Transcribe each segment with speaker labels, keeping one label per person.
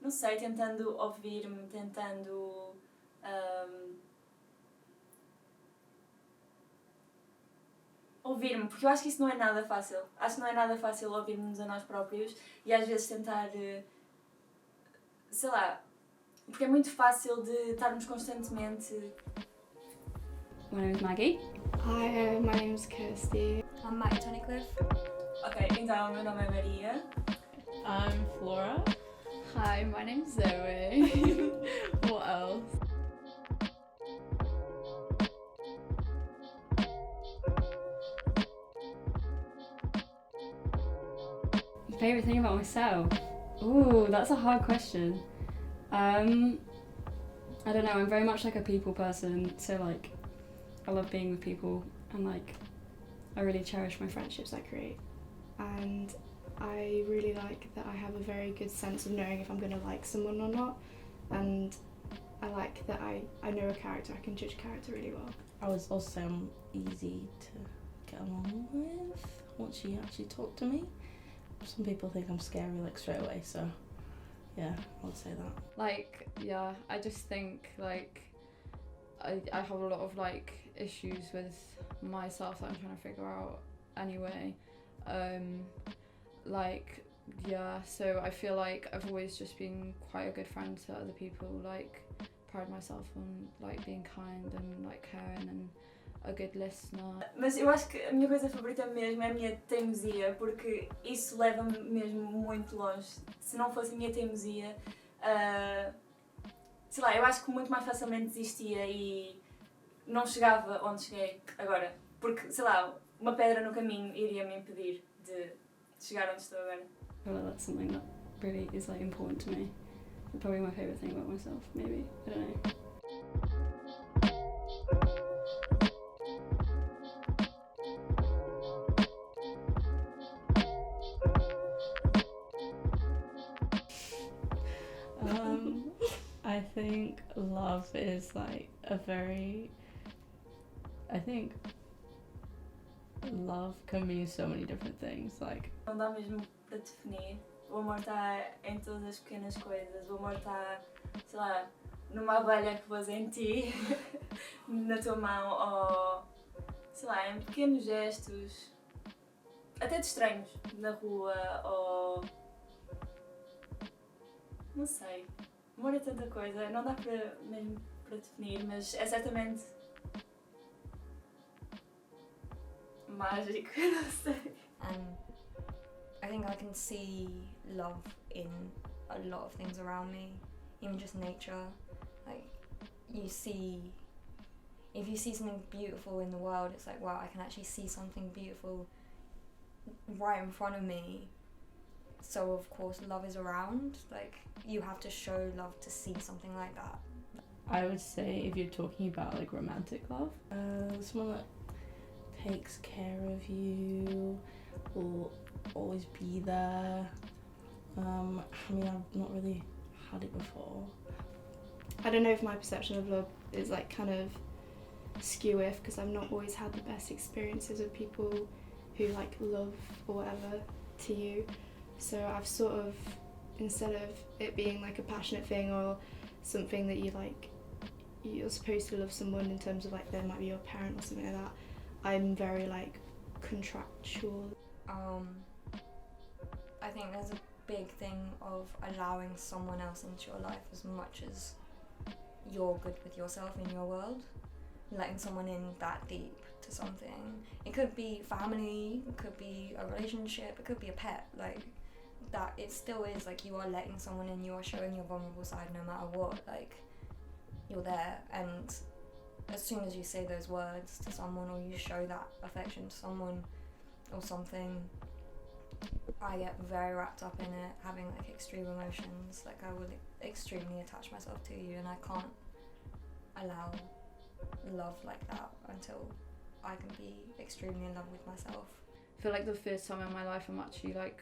Speaker 1: não sei, tentando ouvir-me, tentando ouvir-me, porque eu acho que isso não é nada fácil. Acho que não é nada fácil ouvirmos a nós próprios e às vezes tentar, sei lá, porque é muito fácil de estarmos constantemente...
Speaker 2: My name is Maggie.
Speaker 3: Hi, my name is Kirsty.
Speaker 4: I'm Maggie Tunnicliffe.
Speaker 1: Ok, então o meu nome é Maria.
Speaker 5: I'm Flora.
Speaker 2: Hi, my name's Zoe.
Speaker 5: What else?
Speaker 2: Favorite thing about myself? Ooh, that's a hard question. I don't know, I'm very much like a people person, so like I love being with people and like I really cherish my friendships I create.
Speaker 3: And I really like that I have a very good sense of knowing if I'm going to like someone or not. And I like that I know a character, I can judge a character really well.
Speaker 5: I would also say I'm easy to get along with once you actually talk to me. Some people think I'm scary like straight away, so yeah, I would say that.
Speaker 2: Like, yeah, I just think like I have a lot of like issues with myself that I'm trying to figure out anyway. Like, yeah, so I feel like I've always just been quite a good friend to other people, like pride myself on like being kind and like caring and a good listener.
Speaker 1: Mas eu acho que a minha coisa favorita mesmo é a minha teimosia, porque isso leva-me mesmo muito longe. Se não fosse a minha teimosia, sei lá, eu acho que muito mais facilmente desistia e não chegava onde cheguei agora. Porque, sei lá, uma pedra no caminho iria me impedir de chegar onde estou agora.
Speaker 2: I feel like that's something that really is like important to me. Probably my favourite thing about myself, maybe. I don't know.
Speaker 5: I think love is like I think love can mean so many different things, like...
Speaker 1: Não dá mesmo para definir. O amor está em todas as pequenas coisas. O amor está, sei lá, numa abelha que pôs em ti, na tua mão, ou, sei lá, em pequenos gestos, até de estranhos, na rua, ou... Não sei. Amor é tanta coisa, não dá para mesmo para definir, mas é certamente mágico, não sei.
Speaker 4: I think I can see love in a lot of things around me, even just nature. Like, if you see something beautiful in the world, it's like, wow, I can actually see something beautiful right in front of me. So of course love is around. Like, you have to show love to see something like that.
Speaker 5: I would say if you're talking about like romantic love, someone that takes care of you, will always be there. I mean, I've not really had it before.
Speaker 3: I don't know if my perception of love is like kind of skew-if because I've not always had the best experiences of people who like love or whatever to you. So I've sort of, instead of it being like a passionate thing or something that you like, you're supposed to love someone in terms of like they might be your parent or something like that, I'm very like contractual.
Speaker 4: I think there's a big thing of allowing someone else into your life as much as you're good with yourself in your world. Letting someone in that deep to something. It could be family, it could be a relationship, it could be a pet. Like, that it still is like you are letting someone in, you are showing your vulnerable side no matter what. Like, you're there, and as soon as you say those words to someone or you show that affection to someone or something, I get very wrapped up in it, having like extreme emotions. Like, I will extremely attach myself to you, and I can't allow love like that until I can be extremely in love with myself.
Speaker 2: I feel like the first time in my life I'm actually like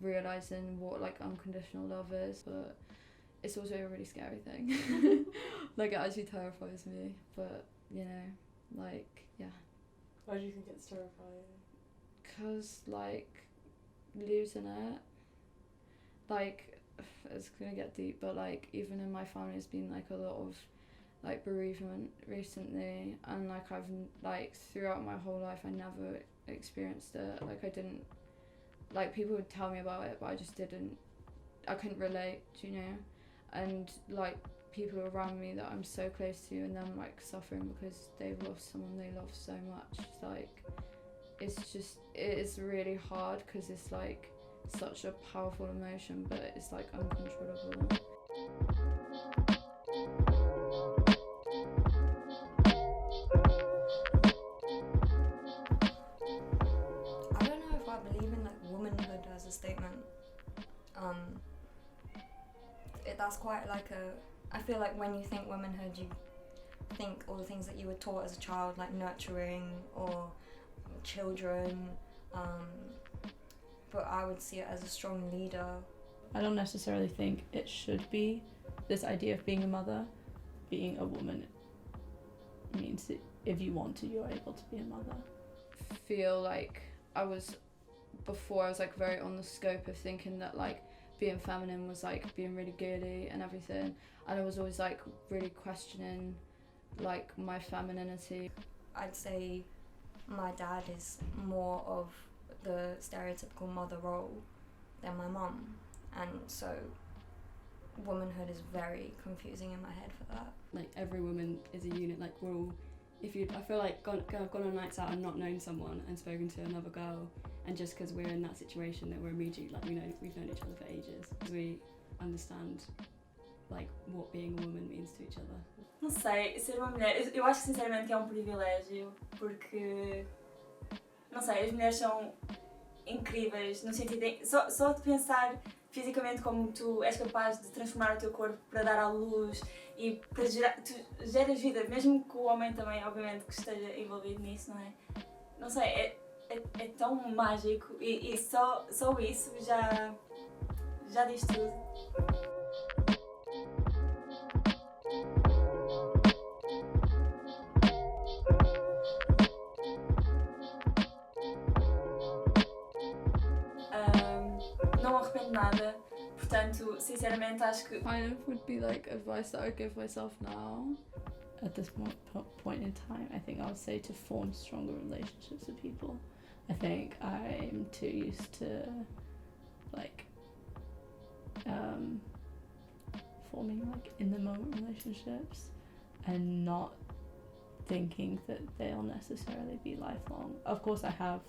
Speaker 2: realising what like unconditional love is, but it's also a really scary thing. Like, it actually terrifies me, but you know, like, yeah.
Speaker 5: Why do you think it's terrifying?
Speaker 2: Because like losing it, like
Speaker 6: it's gonna get deep, but like even in my family there's been like a lot of like bereavement recently, and like I've like throughout my whole life I never experienced it. Like I didn't, like people would tell me about it but I couldn't relate, you know, and like people around me that I'm so close to and them like suffering because they've lost someone they love so much. It's like it's really hard because it's like such a powerful emotion, but it's like uncontrollable.
Speaker 4: I don't know if I believe in like womanhood as a statement. That's quite like I feel like when you think womanhood, you think all the things that you were taught as a child, like nurturing or children. But I would see it as a strong leader.
Speaker 5: I don't necessarily think it should be this idea of being a mother. Being a woman means that if you want to, you're able to be a mother.
Speaker 6: Feel like before I was like very on the scope of thinking that like being feminine was like being really girly and everything, and I was always like really questioning like my femininity.
Speaker 4: I'd say my dad is more of the stereotypical mother role than my mum, and so womanhood is very confusing in my head for that.
Speaker 2: Like every woman is a unit. Like we're all, I feel like I've gone on nights out and not known someone and spoken to another girl, and just because we're in that situation that we're immediately like we've known each other for ages, we understand like what being a woman means to each other.
Speaker 1: Não sei, ser uma mulher, eu acho que sinceramente que é um privilégio, porque, não sei, as mulheres são incríveis no sentido de, só de pensar fisicamente como tu és capaz de transformar o teu corpo para dar à luz e para tu geras vida, mesmo que o homem também, obviamente, que esteja envolvido nisso, não é? Não sei, é tão mágico e só isso já diz tudo. Não me arrependo nada, portanto, sinceramente acho que
Speaker 6: Kind of would be like advice that I would give myself now.
Speaker 5: At this point in time, I think I would say to form stronger relationships with people. I think I'm too used to like forming like in the moment relationships and not thinking that they'll necessarily be lifelong. Of course I have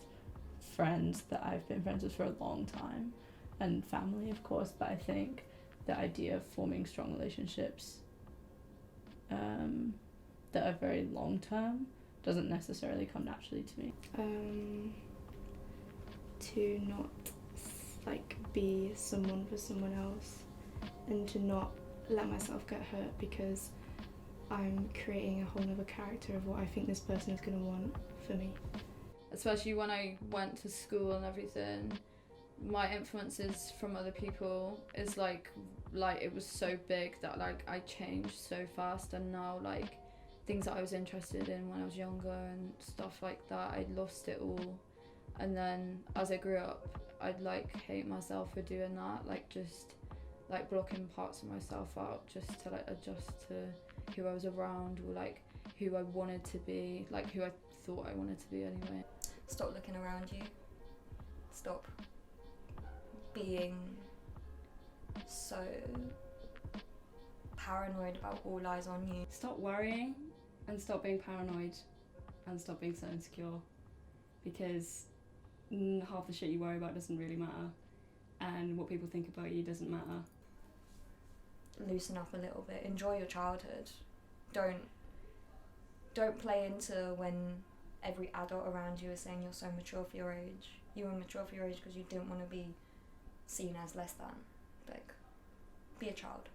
Speaker 5: friends that I've been friends with for a long time and family of course, but I think the idea of forming strong relationships that are very long term doesn't necessarily come naturally to me.
Speaker 3: To not like be someone for someone else and to not let myself get hurt because I'm creating a whole other character of what I think this person is going to want for me.
Speaker 6: Especially when I went to school and everything, my influences from other people is like it was so big that like I changed so fast, and now like things that I was interested in when I was younger and stuff like that, I lost it all. And then as I grew up, I'd like hate myself for doing that, like just like blocking parts of myself out just to like adjust to who I was around or like who I wanted to be, like who I thought I wanted to be anyway.
Speaker 4: Stop looking around you. Stop being so paranoid about all eyes on you.
Speaker 2: Stop worrying and stop being paranoid and stop being so insecure, because half the shit you worry about doesn't really matter, and what people think about you doesn't matter.
Speaker 4: Loosen up a little bit. Enjoy your childhood. Don't play into when every adult around you is saying you're so mature for your age. You were mature for your age because you didn't want to be seen as less than. Like, be a child.